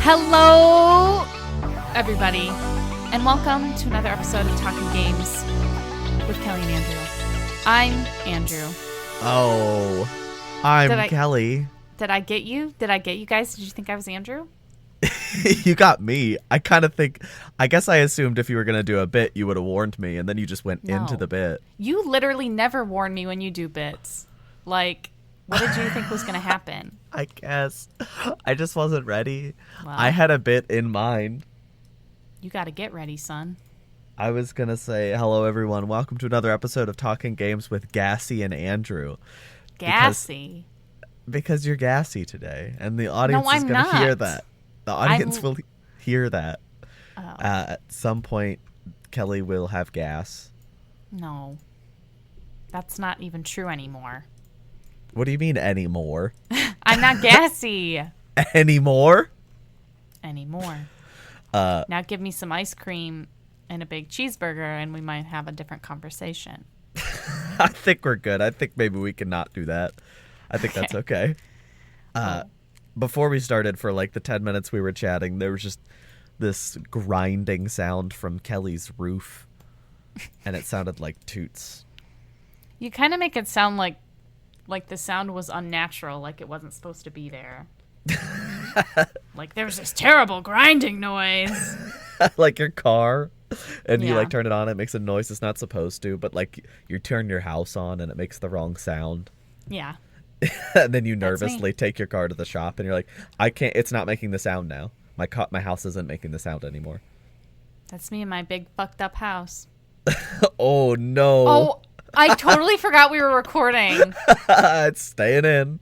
Hello, everybody, and welcome to another episode of Talking Games with Kellie and Andrew. I'm Andrew. Oh, I'm Kellie. Did I get you? Did I get you guys? Did you think I was Andrew? You got me. I guess I assumed if you were going to do a bit, you would have warned me, and then you just went into the bit. You literally never warn me when you do bits. Like, what did you think was going to happen? I guess. I just wasn't ready. Well, I had a bit in mind. You got to get ready, son. I was going to say, hello, everyone. Welcome to another episode of Talking Games with Gassy and Andrew. Gassy? Because you're gassy today, and the audience is going to hear that. The audience will hear that. Oh. At some point, Kellie will have gas. No. That's not even true anymore. What do you mean anymore? I'm not gassy. Anymore? Now give me some ice cream and a big cheeseburger and we might have a different conversation. I think we're good. I think maybe we can not do that. I think that's okay. Before we started, for like the 10 minutes we were chatting, there was just this grinding sound from Kellie's roof, and it sounded like toots. You kind of make it sound like the sound was unnatural, like it wasn't supposed to be there. Like there was this terrible grinding noise. Like your car, and you like turn it on, it makes a noise it's not supposed to, but like you turn your house on and it makes the wrong sound. Yeah. And then you nervously take your car to the shop and you're like, I can't, it's not making the sound now. My house isn't making the sound anymore. That's me in my big fucked up house. Oh no. Oh, I totally forgot we were recording. It's staying in.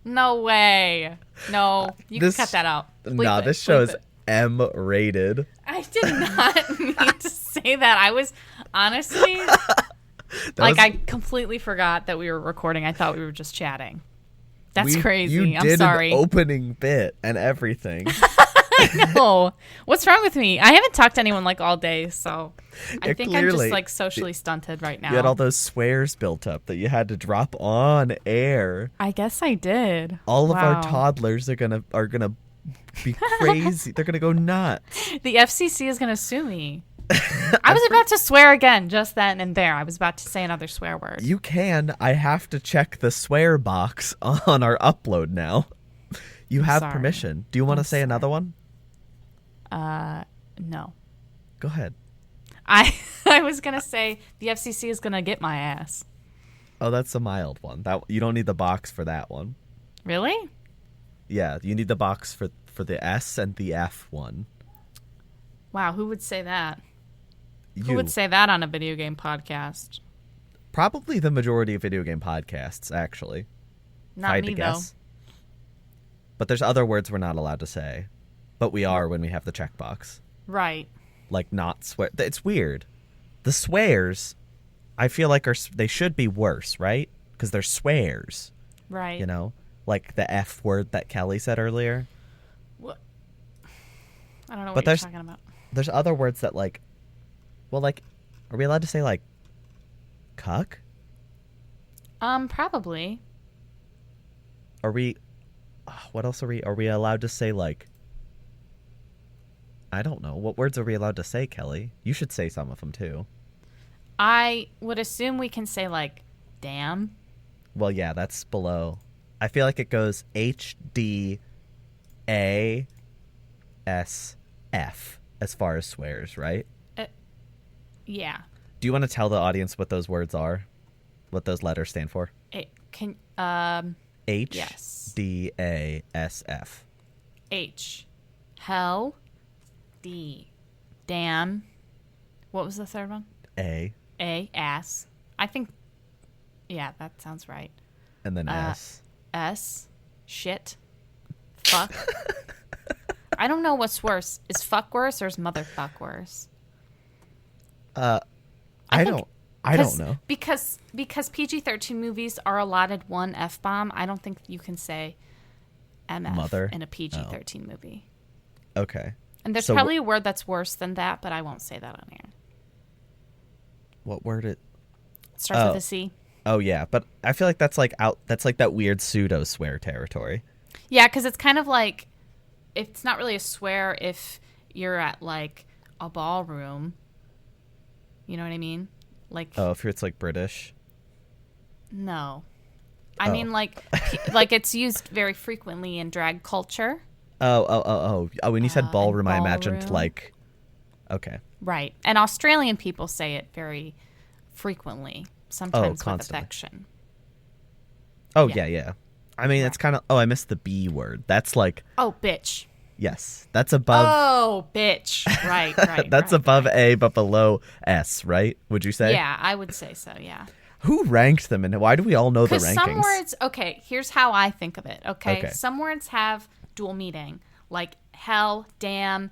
No way. No, you can cut that out. Nah, this show is M-rated. I did not mean to say that. I was honestly... I completely forgot that we were recording. I thought we were just chatting. That's crazy. I'm sorry. You did an opening bit and everything. I know. What's wrong with me? I haven't talked to anyone like all day, so I think I'm just like socially stunted right now. You had all those swears built up that you had to drop on air. I guess I did. All of our toddlers are gonna be crazy. They're gonna go nuts. The FCC is gonna sue me. I was about to swear again just then and there. I was about to say another swear word. You can. I have to check the swear box on our upload now. You have permission. Do you want to say another one? No. Go ahead. I was going to say the FCC is going to get my ass. Oh, that's a mild one. That you don't need the box for that one. Really? Yeah, you need the box for the S and the F one. Wow, who would say that? Who would say that on a video game podcast? Probably the majority of video game podcasts, actually. Not me, though. But there's other words we're not allowed to say. But we are when we have the checkbox. Right. Like not swear. It's weird. The swears, I feel like they should be worse, right? Because they're swears. Right. You know? Like the F word that Kellie said earlier. What? I don't know what you're talking about. There's other words that like... Well, like, are we allowed to say, like, cuck? Probably. Are we... what else are we allowed to say, like... I don't know. What words are we allowed to say, Kellie? You should say some of them, too. I would assume we can say, like, damn. Well, yeah, that's below. I feel like it goes HDASF as far as swears, right? Yeah. Do you want to tell the audience what those words are? What those letters stand for? Yes. HDASF. H. Hell. D. Damn. What was the third one? A. Ass. I think, yeah, that sounds right. And then S. S. Shit. Fuck. I don't know what's worse. Is fuck worse or is motherfuck worse? I don't know. Because PG-13 movies are allotted one F-bomb, I don't think you can say MF in a PG-13 movie. Okay. And there's probably a word that's worse than that, but I won't say that on air. What word it starts with a C? Oh yeah, but I feel like that's like that weird pseudo swear territory. Yeah, because it's kind of like it's not really a swear if you're at like a ballroom. You know what I mean? Like, Oh, if it's like British. no. I mean, like it's used very frequently in drag culture. Oh, when you said ballroom, I imagined ballroom. like, okay. Right. And Australian people say it very frequently, sometimes with constantly. affection. Oh, yeah. I mean, it's kind of, I missed the B word. That's like, Oh, bitch. yes, that's above. Oh, bitch. Right. That's above A, but below S, right? Would you say? Yeah, I would say so, yeah. Who ranked them, and why do we all know the rankings? Because some words, okay, here's how I think of it, okay? Okay. Some words have dual meaning, like hell, damn,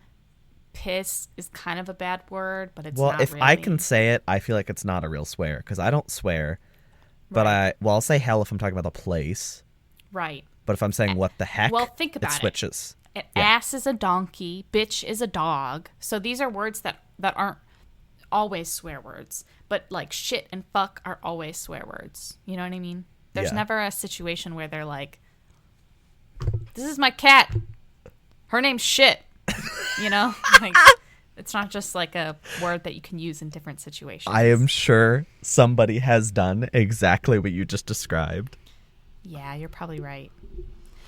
piss is kind of a bad word, but it's not if really. I can say it, I feel like it's not a real swear, because I don't swear, but I'll say hell if I'm talking about the place. Right. But if I'm saying what the heck, well, think about it switches. Ass is a donkey, bitch is a dog. So these are words that aren't always swear words, but like shit and fuck are always swear words. You know what I mean? There's never a situation where they're like, this is my cat. Her name's shit. You know? Like, it's not just like a word that you can use in different situations. I am sure somebody has done exactly what you just described. Yeah, you're probably right.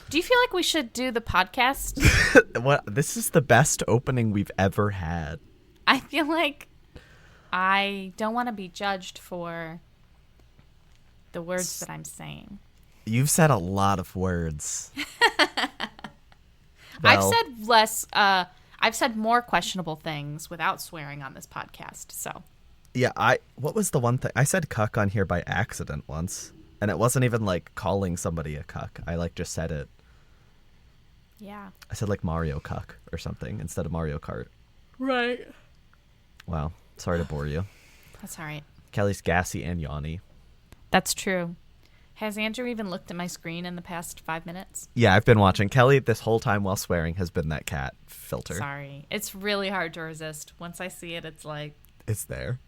Do you feel like we should do the podcast? This is the best opening we've ever had. I feel like I don't want to be judged for the words that I'm saying. You've said a lot of words. I've said less. I've said more questionable things without swearing on this podcast. So. Yeah, what was the one thing? I said cuck on here by accident once. And it wasn't even like calling somebody a cuck. I like just said it. Yeah. I said like Mario cuck or something instead of Mario Kart. Right. Wow. Sorry to bore you. That's all right. Kelly's gassy and yawny. That's true. Has Andrew even looked at my screen in the past 5 minutes? Yeah, I've been watching. Kelly this whole time while swearing has been that cat filter. Sorry. It's really hard to resist. Once I see it, it's like... It's there.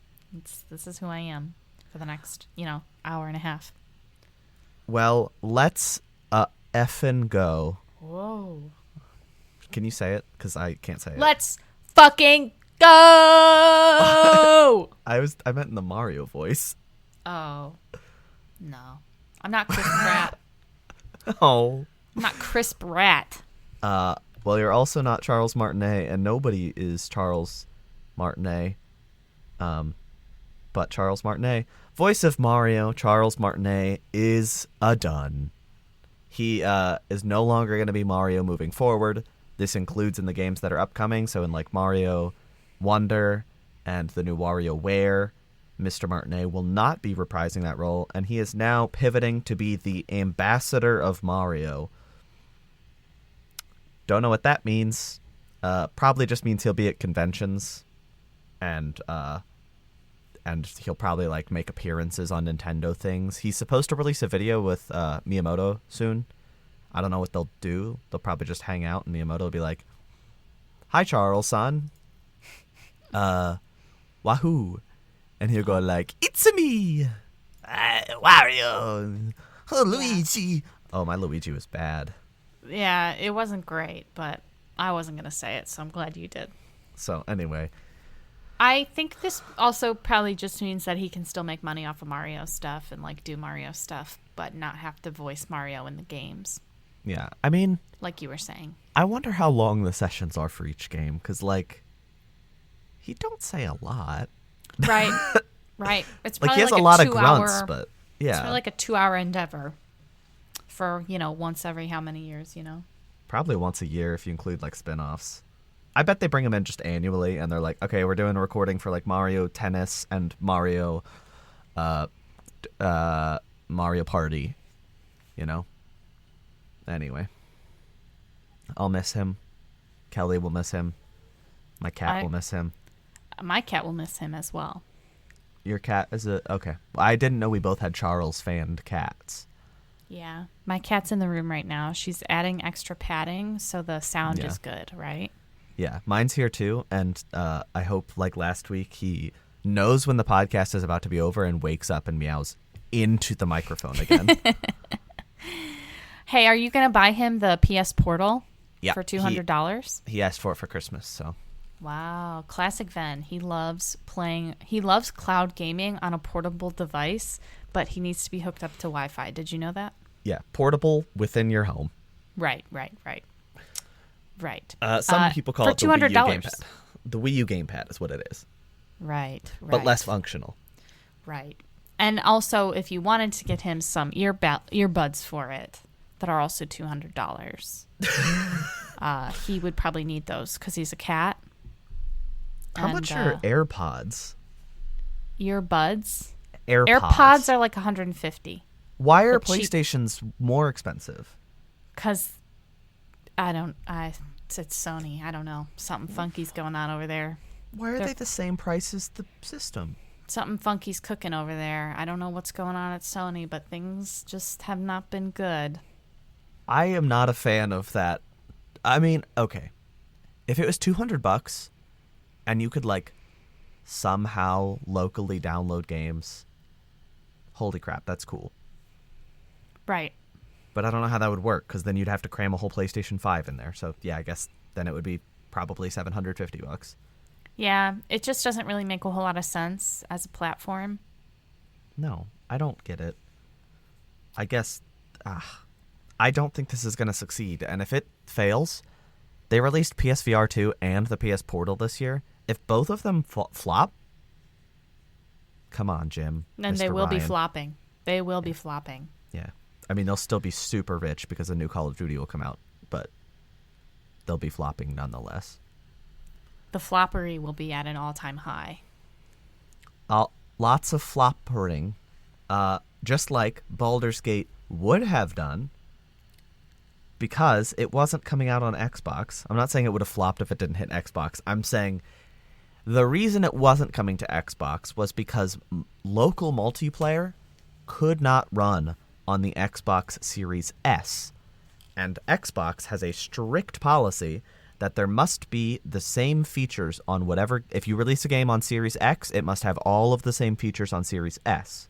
This is who I am for the next, hour and a half. Well, let's effing go. Whoa. Can you say it? Because I can't say it. Let's fucking go! I meant in the Mario voice. Oh. No. I'm not Chris Pratt. Oh. I'm not Chris Pratt. Well, you're also not Charles Martinet, and nobody is Charles Martinet. But Charles Martinet, voice of Mario, Charles Martinet, is a done. He is no longer going to be Mario moving forward. This includes in the games that are upcoming, so in like Mario Wonder and the new WarioWare, Mr. Martinet will not be reprising that role, and he is now pivoting to be the ambassador of Mario. Don't know what that means. Probably just means he'll be at conventions, and he'll probably like make appearances on Nintendo things. He's supposed to release a video with Miyamoto soon. I don't know what they'll do. They'll probably just hang out, and Miyamoto will be like, "Hi, Charles, son. Wahoo!" And he'll go like, "It's me, Wario, oh, Luigi." Oh, my Luigi was bad. Yeah, it wasn't great, but I wasn't going to say it, so I'm glad you did. So anyway, I think this also probably just means that he can still make money off of Mario stuff and like do Mario stuff, but not have to voice Mario in the games. yeah. I mean, Like you were saying. I wonder how long the sessions are for each game, because like, he don't say a lot. Right. Right. It's Like probably he has like a lot of 2 grunts, hour, but it's yeah, probably like a 2-hour endeavor for, once every how many years, probably once a year if you include like spin-offs. I bet they bring them in just annually, and they're like, okay, we're doing a recording for like Mario Tennis and Mario Party, Anyway, I'll miss him. Kelly will miss him. My cat will miss him. My cat will miss him as well. Your cat is okay. Well, I didn't know we both had Charles fanned cats. Yeah. My cat's in the room right now. She's adding extra padding so the sound is good, right? Yeah, mine's here too, and I hope, like last week, he knows when the podcast is about to be over and wakes up and meows into the microphone again. Hey, are you going to buy him the PS Portal? Yeah, for $200. He asked for it for Christmas, so. Wow, classic Ven. He loves cloud gaming on a portable device, but he needs to be hooked up to Wi-Fi. Did you know that? Yeah, portable within your home. Right. Some people call it the $200. Wii U gamepad. The Wii U gamepad is what it is. Right. But less functional. Right. And also, if you wanted to get him some earbuds for it that are also $200, he would probably need those because he's a cat. How much are AirPods? Earbuds? AirPods are like $150. Why are PlayStations more expensive? Because it's Sony. I don't know. Something funky's going on over there. Why are they the same price as the system? Something funky's cooking over there. I don't know what's going on at Sony, but things just have not been good. I am not a fan of that. I mean, okay. If it was $200 and you could like somehow locally download games, holy crap, that's cool. Right. But I don't know how that would work because then you'd have to cram a whole PlayStation 5 in there. So yeah, I guess then it would be probably $750. Yeah, it just doesn't really make a whole lot of sense as a platform. No, I don't get it. I guess I don't think this is going to succeed. And if it fails, they released PSVR 2 and the PS Portal this year. If both of them flop, come on, Jim. And Mr. they will Ryan. be flopping. They will be flopping. Yeah. I mean, they'll still be super rich because a new Call of Duty will come out, but they'll be flopping nonetheless. The floppery will be at an all-time high. Lots of floppering, just like Baldur's Gate would have done, because it wasn't coming out on Xbox. I'm not saying it would have flopped if it didn't hit Xbox. I'm saying the reason it wasn't coming to Xbox was because local multiplayer could not run on the Xbox Series S. And Xbox has a strict policy that there must be the same features on whatever... If you release a game on Series X, it must have all of the same features on Series S.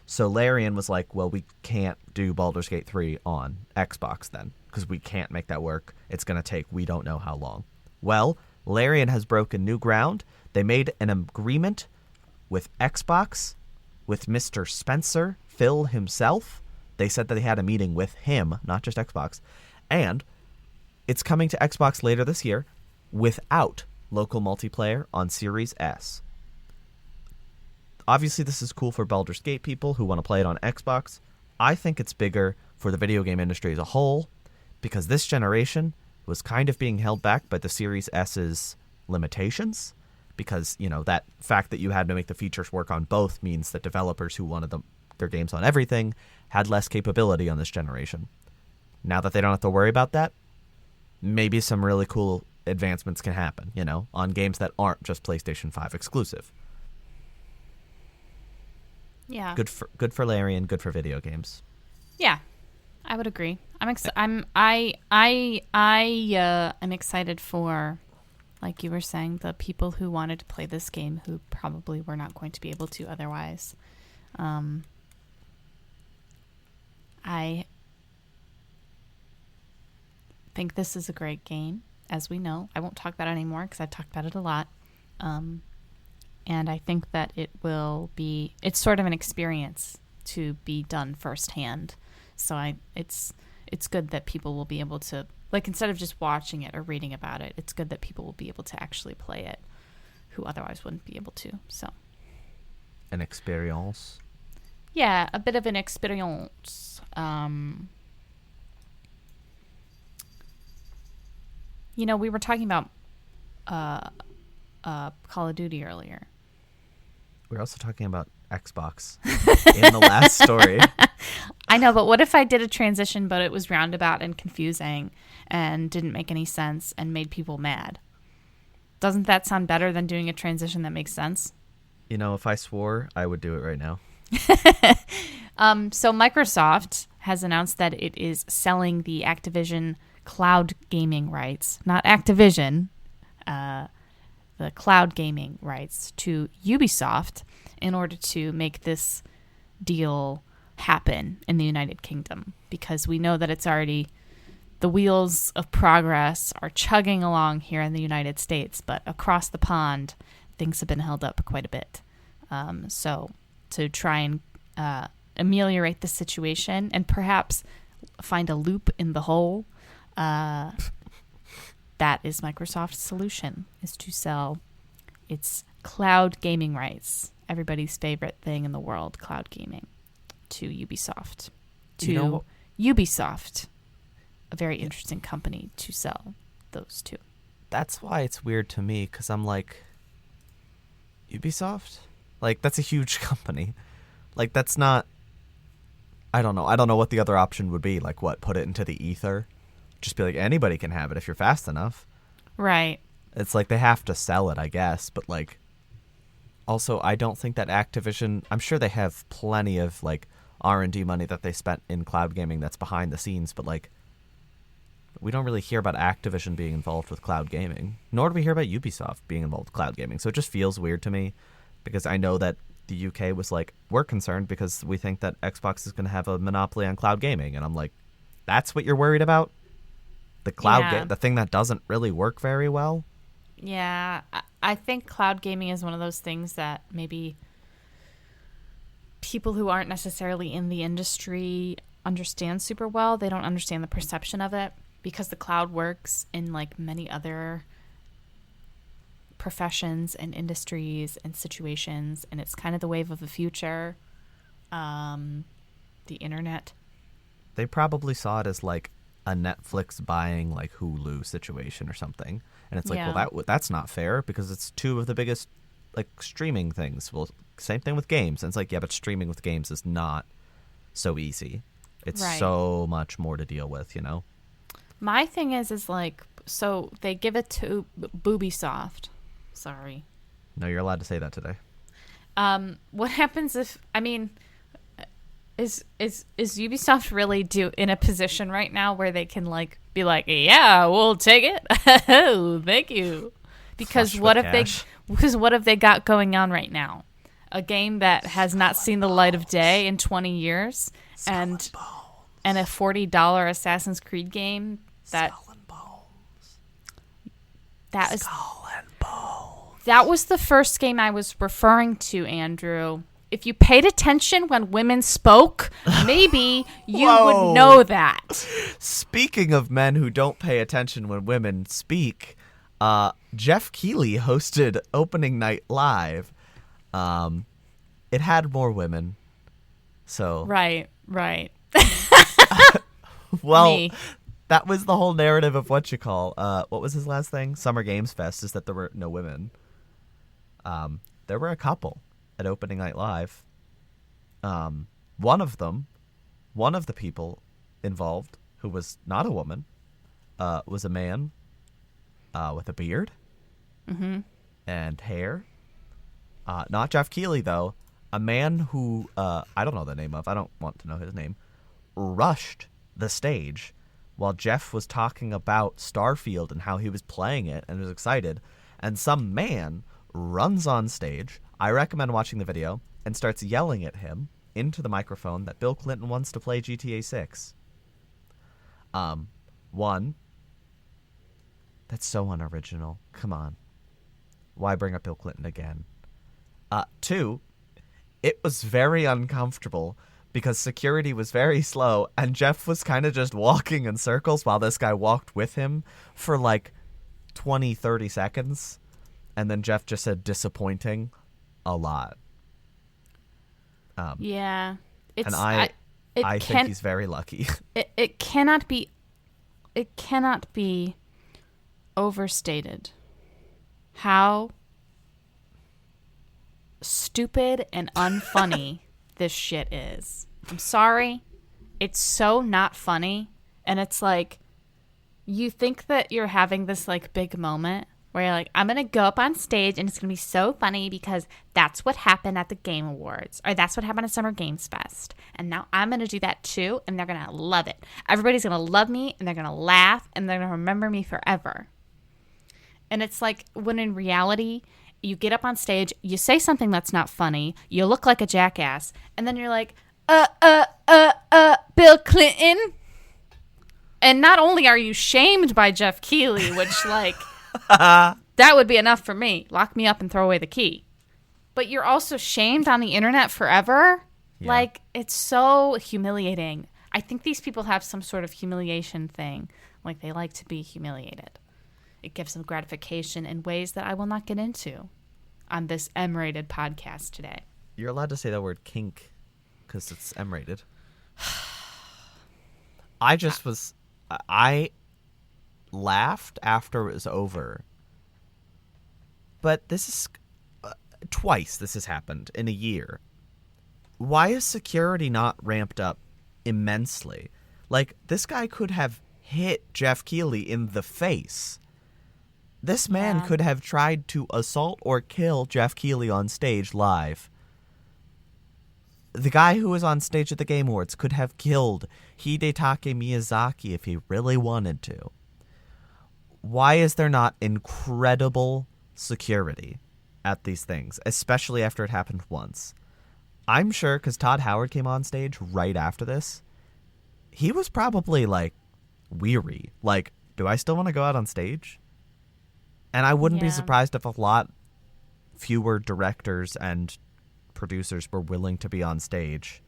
So Larian was like, well, we can't do Baldur's Gate 3 on Xbox then, because we can't make that work. It's going to take we don't know how long. Well, Larian has broken new ground. They made an agreement with Xbox, with Mr. Spencer, Phil himself. They said that they had a meeting with him, not just Xbox. And it's coming to Xbox later this year without local multiplayer on Series S. Obviously, this is cool for Baldur's Gate people who want to play it on Xbox. I think it's bigger for the video game industry as a whole because this generation was kind of being held back by the Series S's limitations because, you know, that fact that you had to make the features work on both means that developers who wanted their games on everything had less capability on this generation. Now that they don't have to worry about that, maybe some really cool advancements can happen, you know, on games that aren't just PlayStation 5 exclusive. Yeah. Good for Larian, good for video games. Yeah. I would agree. I'm excited for, like you were saying, the people who wanted to play this game who probably were not going to be able to otherwise. I think this is a great game, as we know. I won't talk about it anymore because I've talked about it a lot. And I think that it's sort of an experience to be done firsthand. So it's good that people will be able to, like, instead of just watching it or reading about it, it's good that people will be able to actually play it who otherwise wouldn't be able to. So an experience. Yeah, a bit of an experience. You know, we were talking about Call of Duty earlier. We're also talking about Xbox in the last story. I know, but what if I did a transition, but it was roundabout and confusing and didn't make any sense and made people mad? Doesn't that sound better than doing a transition that makes sense? You know, if I swore, I would do it right now. So Microsoft has announced that it is selling the Activision cloud gaming rights, not Activision, the cloud gaming rights to Ubisoft in order to make this deal happen in the United Kingdom, because we know that it's already the wheels of progress are chugging along here in the United States, but across the pond, things have been held up quite a bit. So to try and ameliorate the situation and perhaps find a loop in the hole, that is Microsoft's solution, is to sell its cloud gaming rights, everybody's favorite thing in the world, cloud gaming, to Ubisoft. Ubisoft, a very interesting company to sell those to. That's why it's weird to me, because I'm like, Ubisoft? Like, that's a huge company. Like, that's not... I don't know. I don't know what the other option would be. Like, what? Put it into the ether? Just be like, anybody can have it if you're fast enough. Right. It's like they have to sell it, I guess. But, like, also, I don't think that Activision... I'm sure they have plenty of, like, R&D money that they spent in cloud gaming that's behind the scenes. But, like, we don't really hear about Activision being involved with cloud gaming. Nor do we hear about Ubisoft being involved with cloud gaming. So it just feels weird to me. Because I know that the UK was like, we're concerned because we think that Xbox is going to have a monopoly on cloud gaming. And I'm like, that's what you're worried about? The cloud the thing that doesn't really work very well? Yeah, I think cloud gaming is one of those things that maybe people who aren't necessarily in the industry understand super well. They don't understand the perception of it because the cloud works in like many other professions and industries and situations, and it's kind of the wave of the future. The internet. They probably saw it as like a Netflix buying like Hulu situation or something, and it's like, well, that's not fair because it's two of the biggest like streaming things. Well, same thing with games, and it's like, yeah, but streaming with games is not so easy. It's so much more to deal with, you know. My thing is like, so they give it to Boobisoft. Sorry. No, you're allowed to say that today. What happens if, I mean, is Ubisoft really in a position right now where they can like be like, yeah, we'll take it. Oh, thank you. Because what have they got going on right now? A game that has not seen the light of day in 20 years and a $40 Assassin's Creed game that That was the first game I was referring to, Andrew. If you paid attention when women spoke, maybe you would know that. Speaking of men who don't pay attention when women speak, Jeff Keighley hosted Opening Night Live. It had more women, so... Right. Well, Me. That was the whole narrative of what was his last thing? Summer Games Fest, is that there were no women. There were a couple at Opening Night Live. One of the people involved, who was not a woman, was a man with a beard and hair. Not Jeff Keighley, though. A man who, I don't know the name of, I don't want to know his name, rushed the stage while Jeff was talking about Starfield and how he was playing it and was excited. And some man runs on stage, I recommend watching the video, and starts yelling at him into the microphone that Bill Clinton wants to play GTA 6. One, that's so unoriginal. Come on. Why bring up Bill Clinton again? Two, it was very uncomfortable because security was very slow and Jeff was kind of just walking in circles while this guy walked with him for like 20, 30 seconds. And then Jeff just said disappointing a lot. Yeah. And I think he's very lucky. It cannot be overstated how stupid and unfunny this shit is. I'm sorry. It's so not funny. And it's like, you think that you're having this like big moment where you're like, I'm going to go up on stage and it's going to be so funny because that's what happened at the Game Awards, or that's what happened at Summer Games Fest. And now I'm going to do that too, and they're going to love it. Everybody's going to love me, and they're going to laugh, and they're going to remember me forever. And it's like, when in reality, you get up on stage, you say something that's not funny, you look like a jackass, and then you're like, Bill Clinton? And not only are you shamed by Jeff Keighley, which, like, that would be enough for me. Lock me up and throw away the key. But you're also shamed on the internet forever? Yeah. Like, it's so humiliating. I think these people have some sort of humiliation thing. Like, they like to be humiliated. It gives them gratification in ways that I will not get into on this M-rated podcast today. You're allowed to say the word kink because it's M-rated. I laughed after it was over. But this is twice this has happened in a year. Why is security not ramped up immensely? Like, this guy could have hit Jeff Keighley in the face. This man could have tried to assault or kill Jeff Keighley on stage live. The guy who was on stage at the Game Awards could have killed Hidetaka Miyazaki if he really wanted to. Why is there not incredible security at these things, especially after it happened once? I'm sure because Todd Howard came on stage right after this, he was probably, like, weary. Like, do I still want to go out on stage? And I wouldn't be surprised if a lot fewer directors and producers were willing to be on stage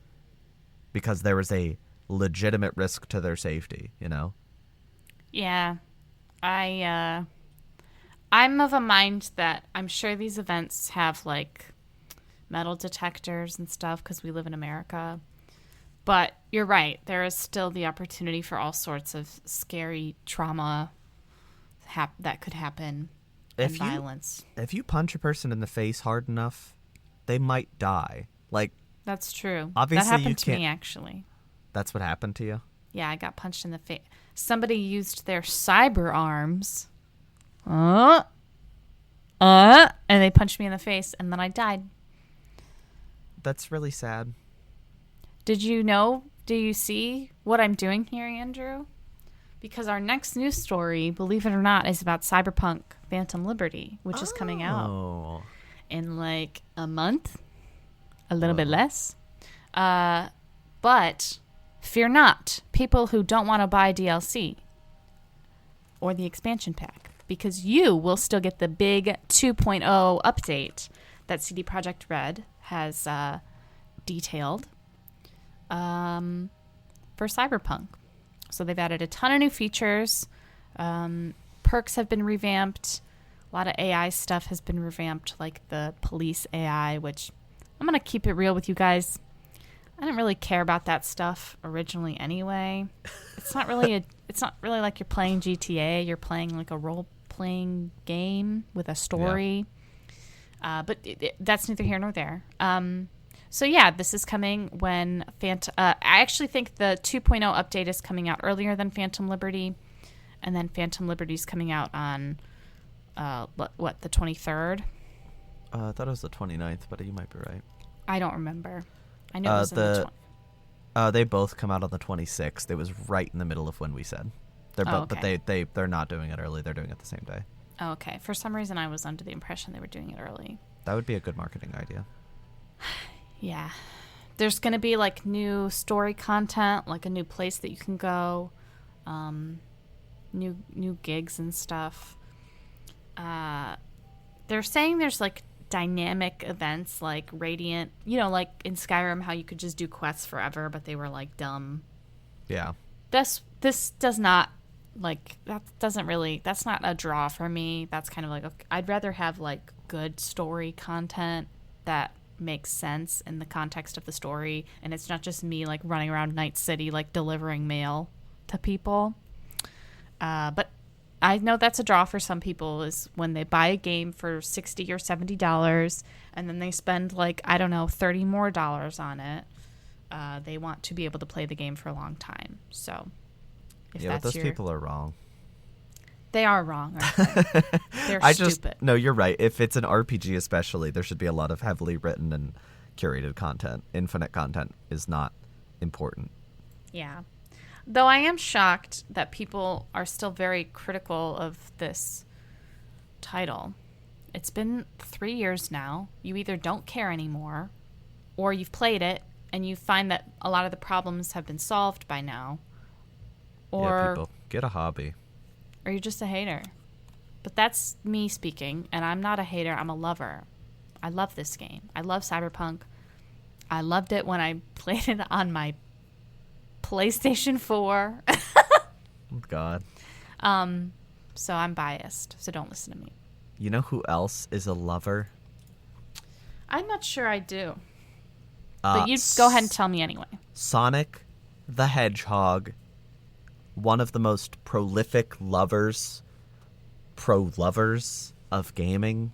because there was a legitimate risk to their safety, you know? Yeah. I'm of a mind that I'm sure these events have, like, metal detectors and stuff because we live in America. But you're right. There is still the opportunity for all sorts of scary trauma that could happen and violence. If you punch a person in the face hard enough, they might die. Like, that's true. Obviously, that happened to me, actually. That's what happened to you? Yeah, I got punched in the face. Somebody used their cyber arms. And they punched me in the face, and then I died. That's really sad. Did you know? Do you see what I'm doing here, Andrew? Because our next news story, believe it or not, is about Cyberpunk Phantom Liberty, which is coming out in like a month, a little bit less. But fear not, people who don't want to buy DLC or the expansion pack, because you will still get the big 2.0 update that CD Projekt Red has detailed for Cyberpunk. So they've added a ton of new features. Perks have been revamped. A lot of AI stuff has been revamped, like the police AI, which I'm going to keep it real with you guys. I didn't really care about that stuff originally anyway. It's not really like you're playing GTA. You're playing like a role-playing game with a story. Yeah. But that's neither here nor there. So yeah, this is coming when I actually think the 2.0 update is coming out earlier than Phantom Liberty, and then Phantom Liberty is coming out on the 23rd? I thought it was the 29th, but you might be right. I don't remember. I know it was the they both come out on the 26th. It was right in the middle of when we said. They're both, okay. But they're not doing it early. They're doing it the same day. Oh, okay. For some reason, I was under the impression they were doing it early. That would be a good marketing idea. Yeah. There's going to be, like, new story content, like a new place that you can go, new gigs and stuff. They're saying there's, like, dynamic events, like Radiant, like in Skyrim, how you could just do quests forever, but they were, like, dumb. Yeah. This does not, like, that's not a draw for me. That's kind of like, okay, I'd rather have, like, good story content that makes sense in the context of the story, and it's not just me, like, running around Night City, like, delivering mail to people. But I know that's a draw for some people, is when they buy a game for $60 or $70 and then they spend, like, I don't know, $30 more on it. They want to be able to play the game for a long time. So if but those people are wrong. They are wrong. They're stupid. No, you're right. If it's an RPG especially, there should be a lot of heavily written and curated content. Infinite content is not important. Yeah. Though I am shocked that people are still very critical of this title. It's been 3 years now. You either don't care anymore, or you've played it and you find that a lot of the problems have been solved by now, Or people, get a hobby. Or you're just a hater. But that's me speaking, and I'm not a hater. I'm a lover. I love this game. I love Cyberpunk. I loved it when I played it on my PlayStation 4. God. So I'm biased, so don't listen to me. You know who else is a lover? I'm not sure I do. But you go ahead and tell me anyway. Sonic the Hedgehog, one of the most prolific lovers of gaming.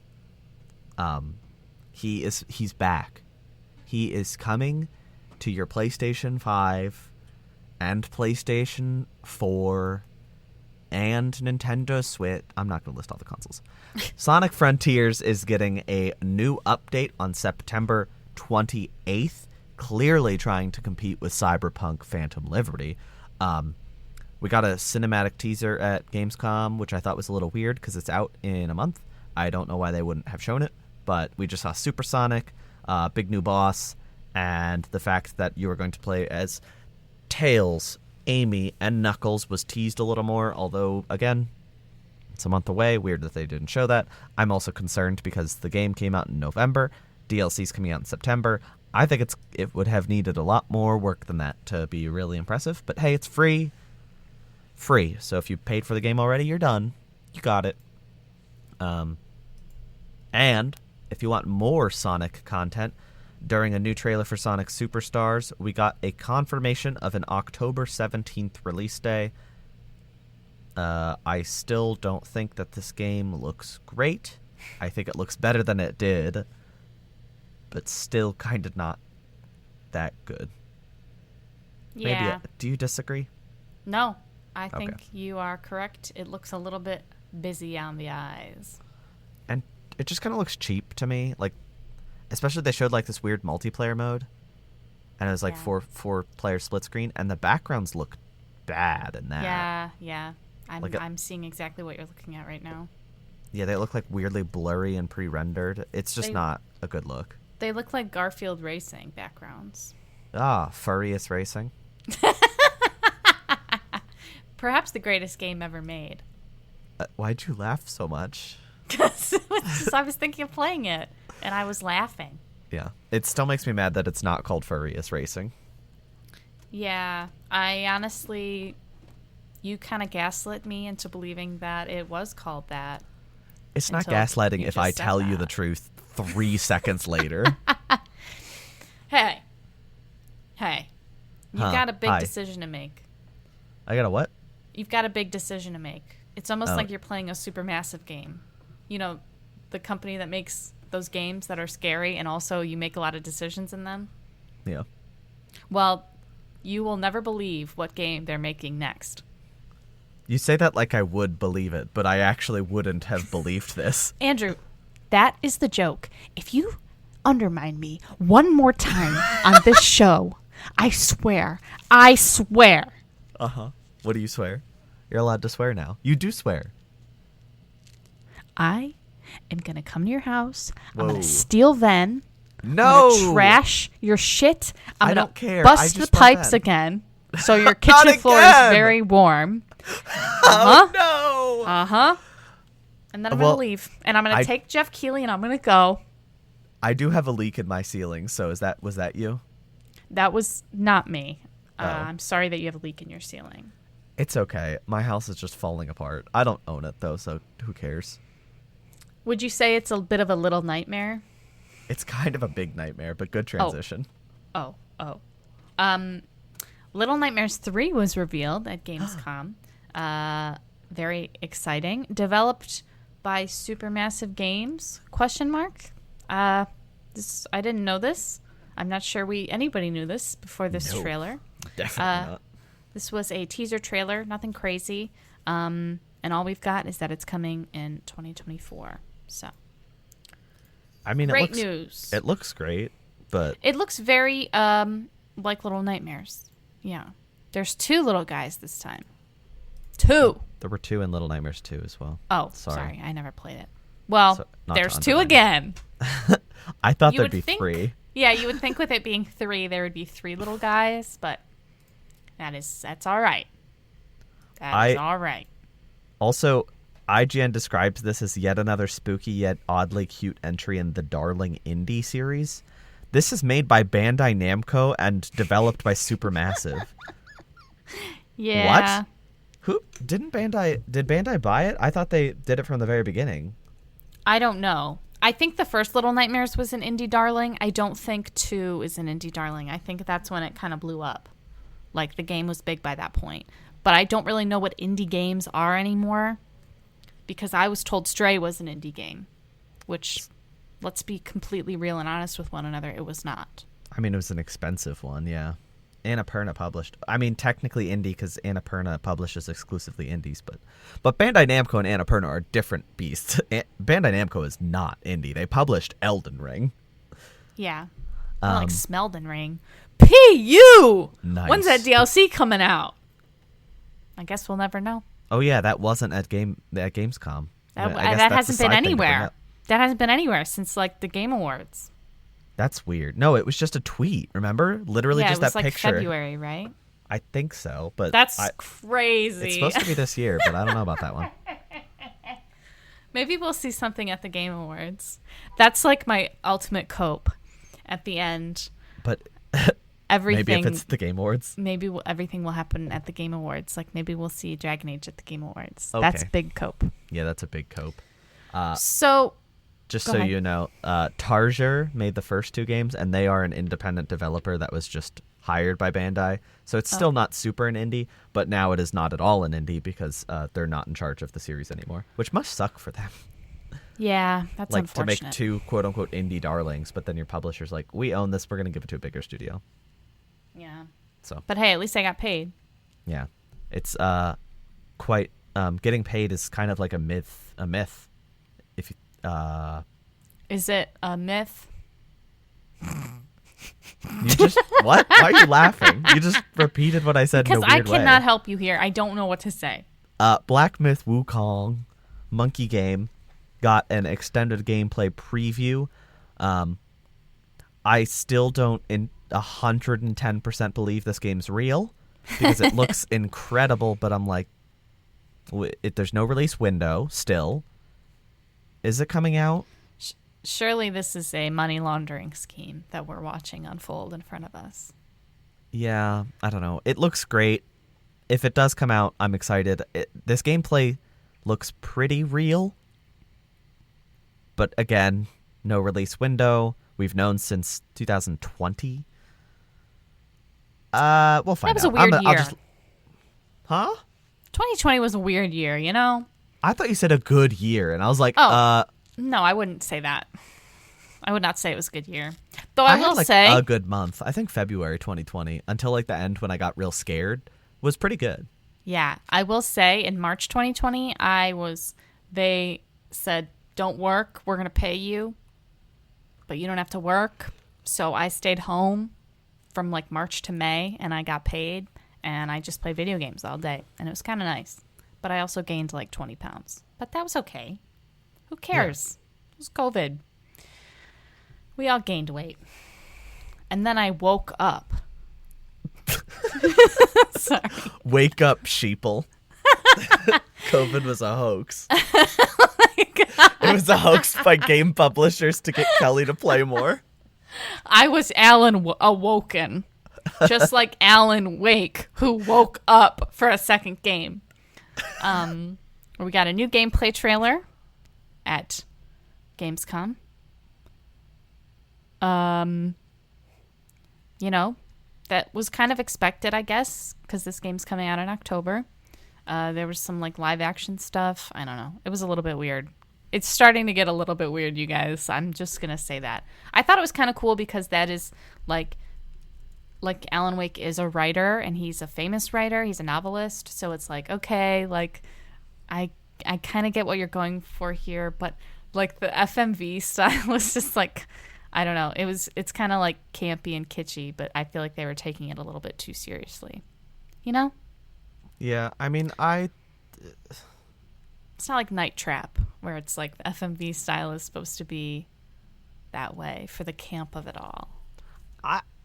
He's back. He is coming to your PlayStation 5 and PlayStation 4 and Nintendo Switch. I'm not going to list all the consoles. Sonic Frontiers is getting a new update on September 28th, clearly trying to compete with Cyberpunk Phantom Liberty. We got a cinematic teaser at Gamescom, which I thought was a little weird because it's out in a month. I don't know why they wouldn't have shown it, but we just saw Supersonic, big new boss, and the fact that you were going to play as Tails, Amy, and Knuckles was teased a little more, although, again, it's a month away. Weird that they didn't show that. I'm also concerned because the game came out in November. DLC's coming out in September. I think it would have needed a lot more work than that to be really impressive. But hey, it's free. Free. So if you paid for the game already, you're done. You got it. And if you want more Sonic content, during a new trailer for Sonic Superstars, we got a confirmation of an October 17th release day. I still don't think that this game looks great. I think it looks better than it did, but still kind of not that good. Yeah. Maybe. Do you disagree? No, I think you are correct. It looks a little bit busy on the eyes. And it just kind of looks cheap to me. Like, especially they showed like this weird multiplayer mode, and it was like four player split screen, and the backgrounds look bad in that. Yeah. I'm seeing exactly what you're looking at right now. Yeah, they look like weirdly blurry and pre-rendered. It's just not a good look. They look like Garfield Racing backgrounds. Furious Racing. Perhaps the greatest game ever made. Why'd you laugh so much? Because I was thinking of playing it, and I was laughing. Yeah. It still makes me mad that it's not called Furious Racing. Yeah. I honestly... You kind of gaslit me into believing that it was called that. It's not gaslighting if I tell you the truth 3 seconds later. Hey. You've got a big decision to make. I got a what? You've got a big decision to make. It's almost like you're playing a supermassive game. You know, the company that makes those games that are scary and also you make a lot of decisions in them. Yeah. Well, you will never believe what game they're making next. You say that like I would believe it, but I actually wouldn't have believed this. Andrew, that is the joke. If you undermine me one more time on this show, I swear. Uh-huh. What do you swear? You're allowed to swear now. You do swear. I am going to come to your house. Whoa. I'm going to steal Ven. No. I'm going to trash your shit. I don't care. Bust the pipes again. So your kitchen floor is very warm. Oh, no. Uh-huh. And then I'm going to leave. And I'm going to take Jeff Keighley and I'm going to go. I do have a leak in my ceiling, so was that you? That was not me. I'm sorry that you have a leak in your ceiling. It's okay. My house is just falling apart. I don't own it, though, so who cares? Would you say it's a bit of a little nightmare? It's kind of a big nightmare, but good transition. Oh. Little Nightmares 3 was revealed at Gamescom. Very exciting. Developed by Supermassive Games? ? I didn't know this. I'm not sure anybody knew this before this trailer. Definitely not. This was a teaser trailer, nothing crazy. And all we've got is that it's coming in 2024. So, I mean, great news. It looks great, but it looks very like Little Nightmares. Yeah, there's 2 little guys this time. 2. There were 2 in Little Nightmares 2 as well. Oh, sorry, I never played it. Well, there's 2 again. I thought there'd be 3. Yeah, you would think with it being 3, there would be 3 little guys, but that's all right. That is all right. Also, IGN describes this as yet another spooky yet oddly cute entry in the darling indie series. This is made by Bandai Namco and developed by Supermassive. Yeah. What? Did Bandai buy it? I thought they did it from the very beginning. I don't know. I think the first Little Nightmares was an indie darling. I don't think 2 is an indie darling. I think that's when it kind of blew up. Like, the game was big by that point. But I don't really know what indie games are anymore, because I was told Stray was an indie game, which, let's be completely real and honest with one another, it was not. I mean, it was an expensive one, yeah. Annapurna published. I mean, technically indie because Annapurna publishes exclusively indies, but Bandai Namco and Annapurna are different beasts. Bandai Namco is not indie. They published Elden Ring. Yeah. I like Smelden Ring. P.U. Nice. When's that DLC coming out? I guess we'll never know. Oh yeah, that wasn't at Gamescom. That hasn't been anywhere. That hasn't been anywhere since like the Game Awards. That's weird. No, it was just a tweet, remember? Literally just that picture. Yeah, it was like February, right? I think so, but that's crazy. It's supposed to be this year, but I don't know about that one. Maybe we'll see something at the Game Awards. That's like my ultimate cope at the end. But everything. Maybe if it's the Game Awards. Maybe everything will happen at the Game Awards. Like maybe we'll see Dragon Age at the Game Awards. Okay. That's big cope. Yeah, that's a big cope. Just so you know, Tarsier made the first 2 games, and they are an independent developer that was just hired by Bandai. So it's still not super an indie, but now it is not at all an indie because they're not in charge of the series anymore, which must suck for them. Yeah, that's like unfortunate. To make 2 quote-unquote indie darlings, but then your publisher's like, we own this, we're going to give it to a bigger studio. Yeah. So. But hey, at least I got paid. Yeah. It's quite... getting paid is kind of like a myth. If you... Is it a myth? You just what? Why are you laughing? You just repeated what I said because in a weird way. I cannot help you here. I don't know what to say. Black Myth Wukong Monkey Game got an extended gameplay preview. I still don't 110% believe this game's real because it looks incredible, but I'm like, there's no release window still. Is it coming out? Surely this is a money laundering scheme that we're watching unfold in front of us. Yeah, I don't know. It looks great. If it does come out, I'm excited. This gameplay looks pretty real. But again, no release window. We've known since 2020. We'll find out. That was a weird year. Huh? 2020 was a weird year, you know? I thought you said a good year, and I was like, No, I wouldn't say that. I would not say it was a good year. Though I will had, say... a good month. I think February 2020, until like the end when I got real scared, was pretty good. Yeah, I will say in March 2020, they said, don't work, we're going to pay you, but you don't have to work. So I stayed home from like March to May, and I got paid, and I just played video games all day, and it was kind of nice. But I also gained like 20 pounds. But that was okay. Who cares? Yeah. It was COVID. We all gained weight. And then I woke up. Sorry. Wake up, sheeple. COVID was a hoax. Oh my God. It was a hoax by game publishers to get Kelly to play more. I was Alan awoken. Just like Alan Wake, who woke up for a second game. We got a new gameplay trailer at Gamescom. You know, that was kind of expected, I guess, because this game's coming out in October. There was some like live action stuff. I don't know. It was a little bit weird. It's starting to get a little bit weird, you guys. I'm just gonna say that. I thought it was kind of cool because that is like Alan Wake is a writer, and he's a famous writer. He's a novelist, so it's like, okay, like I kind of get what you're going for here, but like the FMV style was just like, I don't know. It's kind of like campy and kitschy, but I feel like they were taking it a little bit too seriously. You know? Yeah, I mean, it's not like Night Trap, where it's like the FMV style is supposed to be that way for the camp of it all.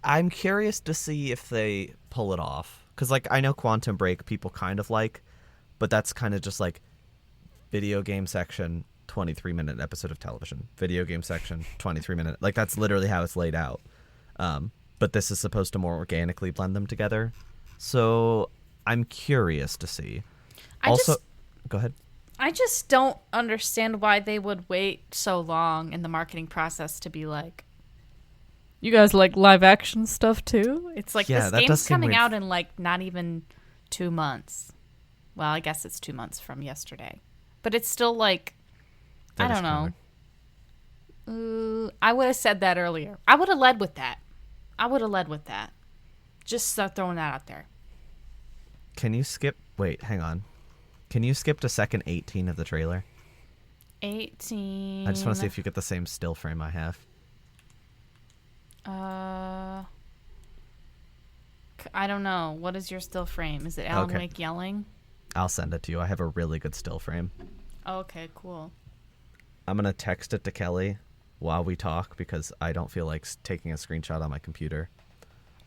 I'm curious to see if they pull it off. Because, like, I know Quantum Break people kind of like. but that's kind of just like video game section, 23-minute episode of television, video game section, 23-minute. Like, that's literally how it's laid out. But this is supposed to more organically blend them together. So I'm curious to see. Go ahead. I just don't understand why they would wait so long in the marketing process to be like, you guys like live action stuff too? It's like, this game's coming out in like not even 2 months. Well, I guess it's 2 months from yesterday. But it's still like, I don't know. I would have said that earlier. I would have led with that. Just start throwing that out there. Can you skip? Wait, hang on. Can you skip to second 18 of the trailer? 18. I just want to see if you get the same still frame I have. I don't know. What is your still frame? Is it Alan Wake yelling? I'll send it to you. I have a really good still frame. Okay, cool. I'm going to text it to Kelly while we talk because I don't feel like taking a screenshot on my computer.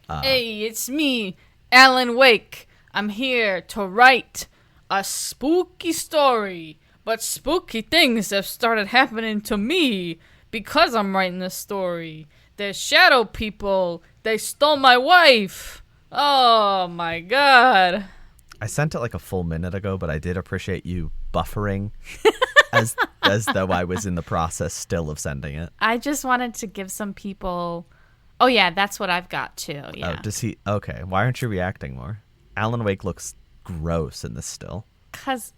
Hey, it's me, Alan Wake. I'm here to write a spooky story, but spooky things have started happening to me because I'm writing this story. There's shadow people. They stole my wife. Oh my god. I sent it like a full minute ago, but I did appreciate you buffering as though I was in the process still of sending it. I just wanted to give some people... Oh yeah, that's what I've got too. Yeah. Oh, does he? Okay. Why aren't you reacting more? Alan Wake looks gross in this still. Cause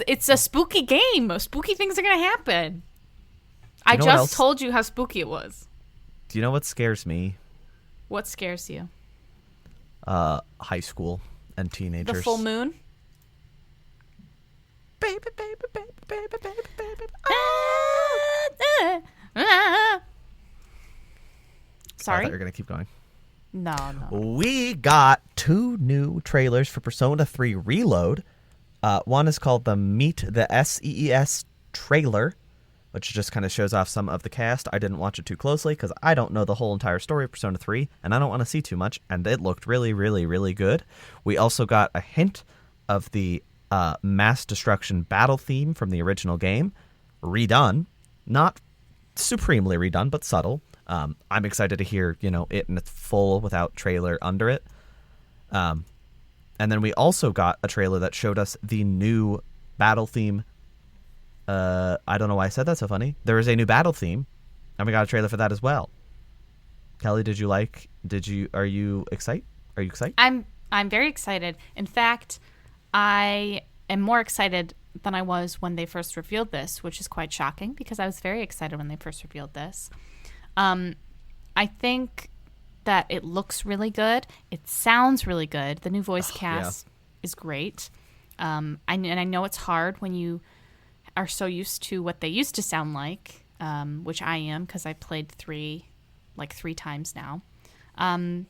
it's a spooky game. Spooky things are gonna happen. I just told you how spooky it was. Do you know what scares me? What scares you? High school and teenagers. The full moon? Baby, baby, baby, baby, baby, baby. Sorry? I thought you were going to keep going. No. We got 2 new trailers for Persona 3 Reload. One is called the Meet the SEES trailer, which just kind of shows off some of the cast. I didn't watch it too closely because I don't know the whole entire story of Persona 3, and I don't want to see too much, and it looked really, really, really good. We also got a hint of the mass destruction battle theme from the original game, redone. Not supremely redone, but subtle. I'm excited to hear, it in its full without trailer under it. And then we also got a trailer that showed us the new battle theme. I don't know why I said that so funny. There is a new battle theme, and we got a trailer for that as well. Kelly, are you excited? Are you excited? I'm very excited. In fact, I am more excited than I was when they first revealed this, which is quite shocking because I was very excited when they first revealed this. I think that it looks really good. It sounds really good. The new voice cast is great. And I know it's hard when you are so used to what they used to sound like, which I am because I played 3 times now. And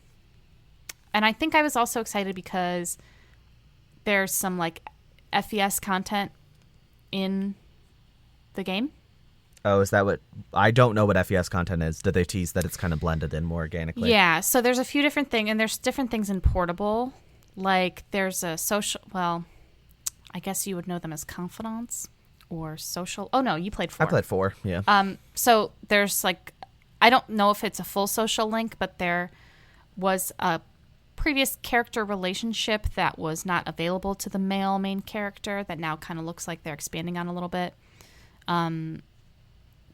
I think I was also excited because there's some FES content in the game. Oh, is that what... I don't know what FES content is. Did they tease that it's kind of blended in more organically? Yeah, so there's a few different things, and there's different things in Portable. There's a social... Well, I guess you would know them as confidants or social... Oh, no, you played 4. I played 4, yeah. So there's, I don't know if it's a full social link, but there was a previous character relationship that was not available to the male main character that now kind of looks like they're expanding on a little bit.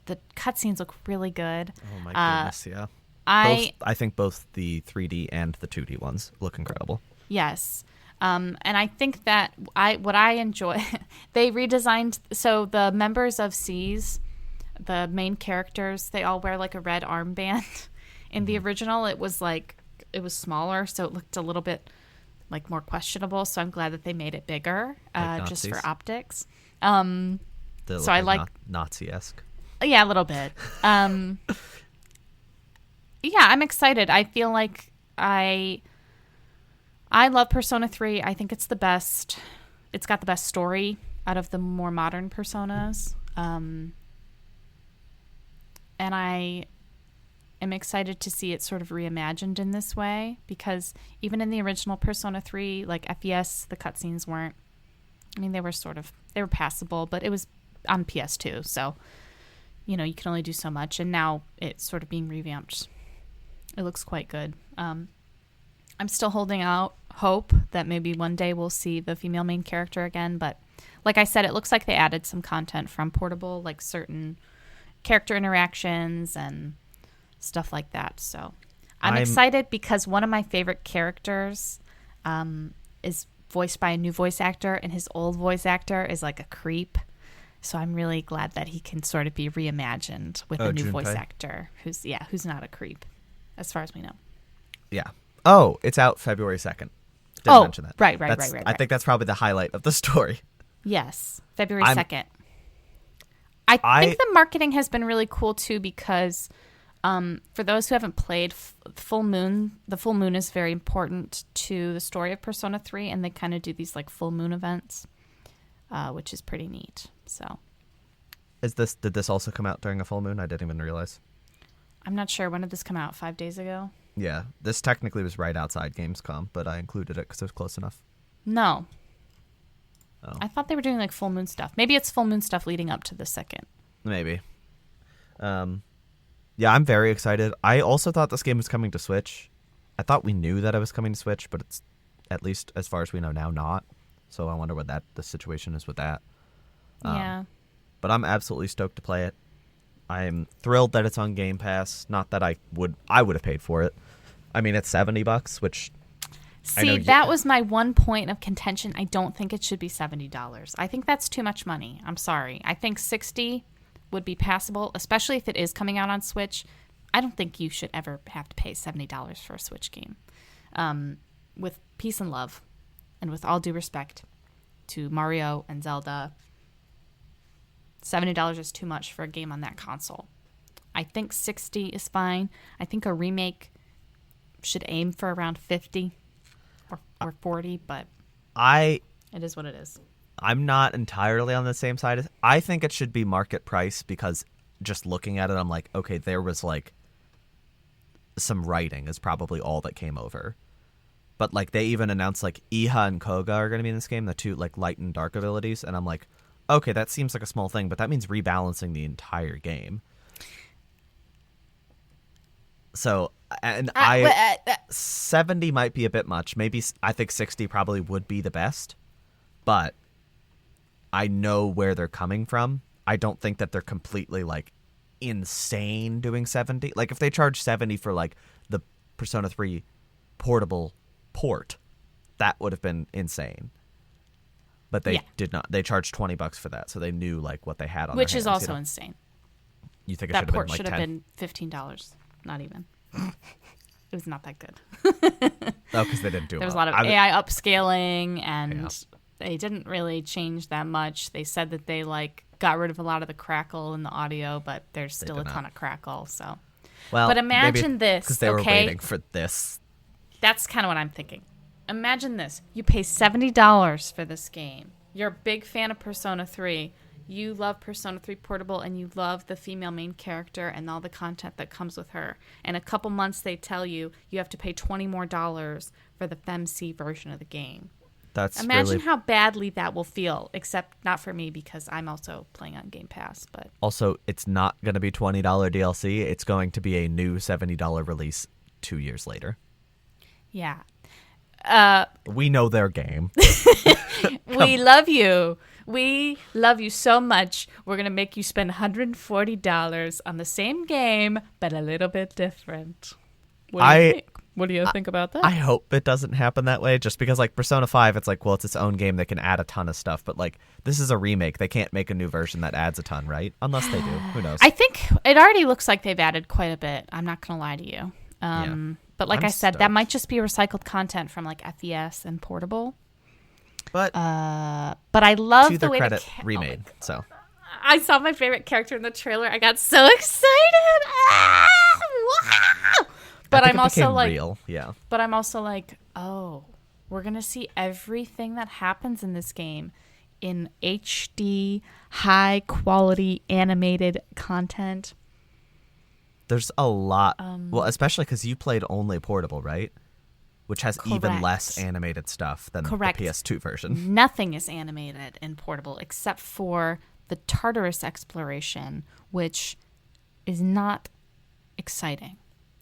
The cutscenes look really good. Oh my goodness, yeah. I think both the 3D and the 2D ones look incredible. Yes. And I think that what I enjoy, they redesigned, so the members of SEES, the main characters, they all wear a red armband. In the original, it was smaller, so it looked a little bit more questionable. So I'm glad that they made it bigger, just for optics. So I like Nazi-esque. Yeah, a little bit. Yeah, I'm excited. I feel like I love Persona 3. I think it's the best. It's got the best story out of the more modern Personas. And I am excited to see it sort of reimagined in this way because even in the original Persona 3, FES, the cutscenes weren't I mean, they were passable, but it was on PS2, so you can only do so much. And now it's sort of being revamped. It looks quite good. I'm still holding out hope that maybe one day we'll see the female main character again, but like I said, it looks like they added some content from Portable, like certain character interactions and stuff like that. So I'm excited because one of my favorite characters is voiced by a new voice actor, and his old voice actor is like a creep. So I'm really glad that he can sort of be reimagined with a new Junpei voice actor who's not a creep, as far as we know. Yeah. Oh, it's out February 2nd. Didn't mention that. Right. I think that's probably the highlight of the story. Yes, February 2nd. I think the marketing has been really cool too, because for those who haven't played the full moon is very important to the story of Persona 3, and they kind of do these like full moon events, which is pretty neat. So, did this also come out during a full moon? I didn't even realize. I'm not sure. When did this come out? 5 days ago? Yeah, this technically was right outside Gamescom, but I included it because it was close enough. No. Oh. I thought they were doing like full moon stuff. Maybe it's full moon stuff leading up to the 2nd. Maybe. Yeah, I'm very excited. I also thought this game was coming to Switch. I thought we knew that it was coming to Switch, but it's, at least as far as we know now, not. So I wonder what the situation is with that. Yeah. But I'm absolutely stoked to play it. I'm thrilled that it's on Game Pass. Not that I would have paid for it. I mean, it's $70, which... See, that was my one point of contention. I don't think it should be $70. I think that's too much money. I'm sorry. I think $60 would be passable, especially if it is coming out on Switch. I don't think you should ever have to pay $70 for a Switch game. With peace and love, and with all due respect to Mario and Zelda, $70 is too much for a game on that console. I think $60 is fine. I think a remake should aim for around $50 or $40, but it is what it is. I'm not entirely on the same side. I think it should be market price, because just looking at it, I'm like, okay, there was like some writing is probably all that came over. But like they even announced like Iha and Koga are going to be in this game, the two like light and dark abilities, and I'm like, okay, that seems like a small thing, but that means rebalancing the entire game. So, and 70 might be a bit much. Maybe I think 60 probably would be the best, but I know where they're coming from. I don't think that they're completely like insane doing 70. Like if they charge 70 for like the Persona 3 portable port, that would have been insane. But they did not. They charged $20 for that, so they knew like what they had on. Which their is hands, also insane. You think that port should have been $15? Not even. It was not that good. Oh, because they didn't do it. There was a lot of AI upscaling, and they didn't really change that much. They said that they like got rid of a lot of the crackle in the audio, but there's still a ton of crackle. So, well, but imagine this, because they were waiting for this. That's kind of what I'm thinking. Imagine this: you pay $70 for this game. You're a big fan of Persona 3. You love Persona 3 Portable, and you love the female main character and all the content that comes with her. In a couple months, they tell you have to pay $20 more for the FemC version of the game. Imagine how badly that will feel, except not for me, because I'm also playing on Game Pass. But also, it's not going to be $20 DLC. It's going to be a new $70 release 2 years later. Yeah. We know their game. We love you. We love you so much. We're going to make you spend $140 on the same game, but a little bit different. What do you think? What do you think about that? I hope it doesn't happen that way, just because like Persona 5, it's like, well, it's its own game. They can add a ton of stuff, but like this is a remake. They can't make a new version that adds a ton, right? Unless they do. Who knows? I think it already looks like they've added quite a bit. I'm not going to lie to you. But like I said, that might just be recycled content from like FES and Portable. But I love to the way credit remade. So I saw my favorite character in the trailer. I got so excited. Wow! But I'm also like, real. Yeah. But I'm also like, oh, we're gonna see everything that happens in this game in HD, high quality animated content. There's a lot. Well, especially because you played only Portable, right? which has even less animated stuff than the PS2 version. Nothing is animated in Portable except for the Tartarus exploration, which is not exciting.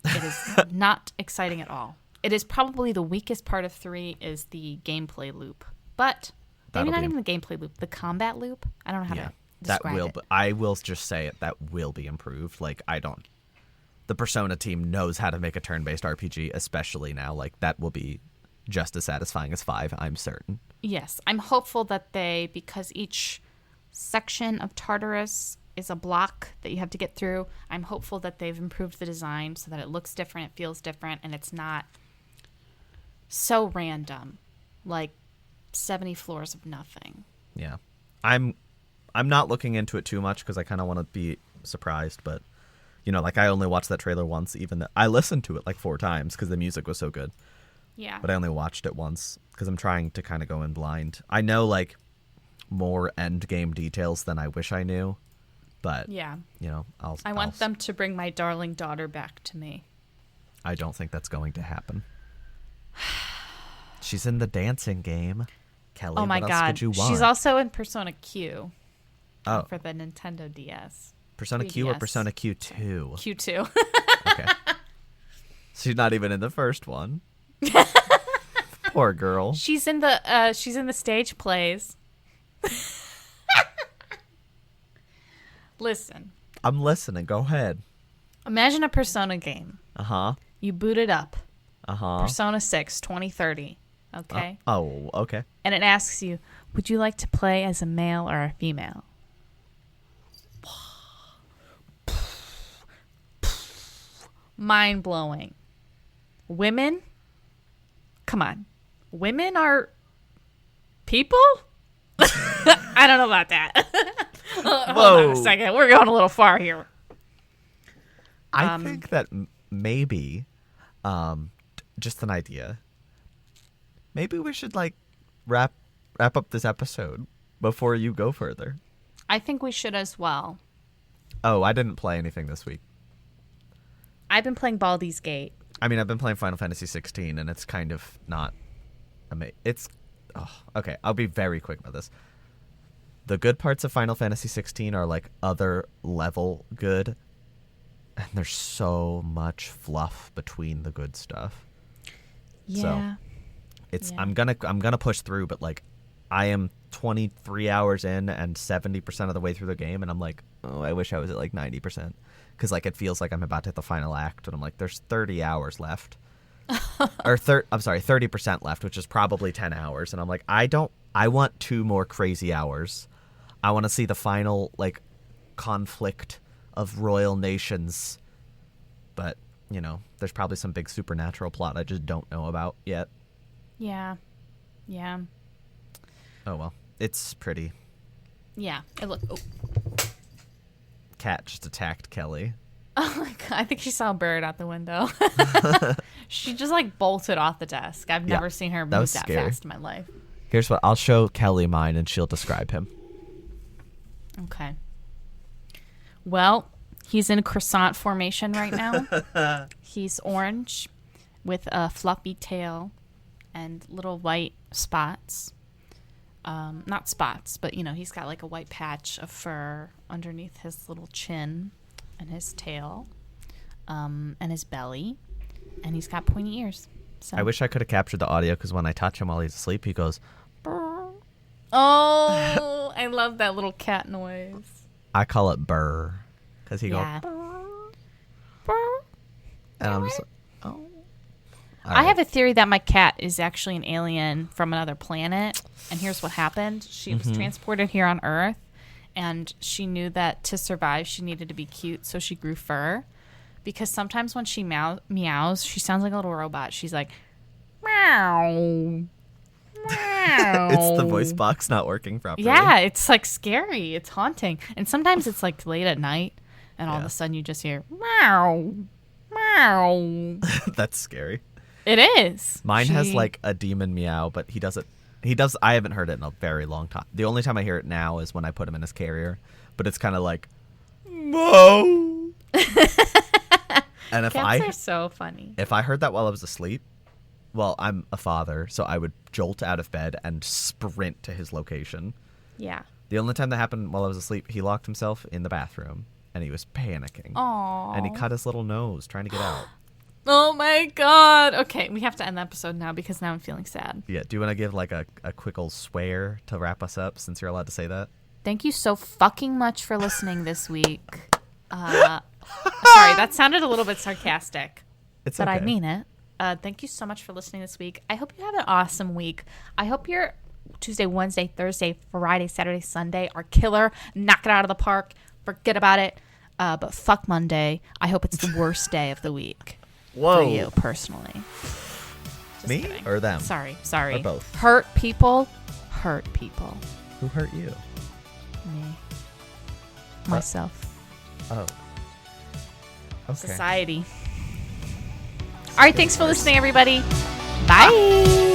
It is not exciting at all. It is probably the weakest part of 3 is the gameplay loop. But maybe not even the gameplay loop, the combat loop. I don't know how to describe it. I will just say it, that will be improved. Like, the Persona team knows how to make a turn-based RPG, especially now. Like, that will be just as satisfying as 5, I'm certain. Yes. I'm hopeful that because each section of Tartarus is a block that you have to get through, I'm hopeful that they've improved the design so that it looks different, it feels different, and it's not so random. Like 70 floors of nothing. Yeah. I'm not looking into it too much because I kind of want to be surprised, but like I only watched that trailer once, even though I listened to it like 4 times because the music was so good. Yeah. But I only watched it once because I'm trying to kind of go in blind. I know like more end game details than I wish I knew, but yeah, I want them to bring my darling daughter back to me. I don't think that's going to happen. She's in the dancing game. Kelly, oh my what God. else could you want? She's also in Persona Q. Oh. For the Nintendo DS. Persona 3DS. Q or Persona Q2? Q2. Okay. She's not even in the first one. Poor girl. She's in the stage plays. Listen. I'm listening. Go ahead. Imagine a Persona game. Uh-huh. You boot it up. Uh-huh. Persona 6, 2030. Okay? Okay. And it asks you, would you like to play as a male or a female? Mind-blowing. Women? Come on. Women are people? I don't know about that. Hold on a second. We're going a little far here. I think that maybe, just an idea, maybe we should like wrap up this episode before you go further. I think we should as well. Oh, I didn't play anything this week. I've been playing Baldur's Gate. I mean, I've been playing Final Fantasy 16, and it's kind of not amazing. Okay, I'll be very quick about this. The good parts of Final Fantasy 16 are like other level good, and there's so much fluff between the good stuff. Yeah. So I'm gonna push through, but like I am 23 hours in and 70% of the way through the game, and I'm like, oh, I wish I was at like 90%, because like it feels like I'm about to hit the final act, and I'm like, there's 30 hours left, or 30% left, which is probably 10 hours, and I'm like, I want 2 more crazy hours. I want to see the final like conflict of royal nations, but there's probably some big supernatural plot I just don't know about yet. Yeah. Oh well, it's pretty. Yeah. Cat just attacked Kelly. Oh my God! I think she saw a bird out the window. She just like bolted off the desk. I've never seen her move that fast in my life. Here's what I'll show Kelly mine, and she'll describe him. Okay. Well, he's in croissant formation right now. He's orange with a floppy tail and little white spots. Not spots, but he's got like a white patch of fur underneath his little chin and his tail, and his belly, and he's got pointy ears. So. I wish I could have captured the audio, because when I touch him while he's asleep, he goes, "Brr." Oh, I love that little cat noise. I call it burr, because he goes, Brr. And I'm just like, oh. I have a theory that my cat is actually an alien from another planet, and here's what happened. She was transported here on Earth, and she knew that to survive she needed to be cute, so she grew fur. Because sometimes when she meows, she sounds like a little robot. She's like, meow, meow. It's the voice box not working properly. Yeah, it's like scary. It's haunting. And sometimes it's like late at night, and all of a sudden you just hear, meow, meow. That's scary. It is. Mine has like a demon meow, but he does. I haven't heard it in a very long time. The only time I hear it now is when I put him in his carrier, but it's kind of like, and cats are so funny. If I heard that while I was asleep, well, I'm a father, so I would jolt out of bed and sprint to his location. Yeah. The only time that happened while I was asleep, he locked himself in the bathroom, and he was panicking. Aww. And he cut his little nose trying to get out. Oh my god. Okay, we have to end the episode now because now I'm feeling sad. Yeah, do you want to give like a quick old swear to wrap us up since you're allowed to say that? Thank you so fucking much for listening this week. Sorry, that sounded a little bit sarcastic. It's but okay. I mean it. Thank you so much for listening this week. I hope you have an awesome week. I hope your Tuesday, Wednesday, Thursday, Friday, Saturday, Sunday are killer. Knock it out of the park. Forget about it. But fuck Monday. I hope it's the worst day of the week. Whoa. For you personally. Just Me kidding. or them? Sorry. Or both? Hurt people. Hurt people. Who hurt you? Me. Myself. Oh. Okay. Society. All right, thanks for listening, everybody. Bye.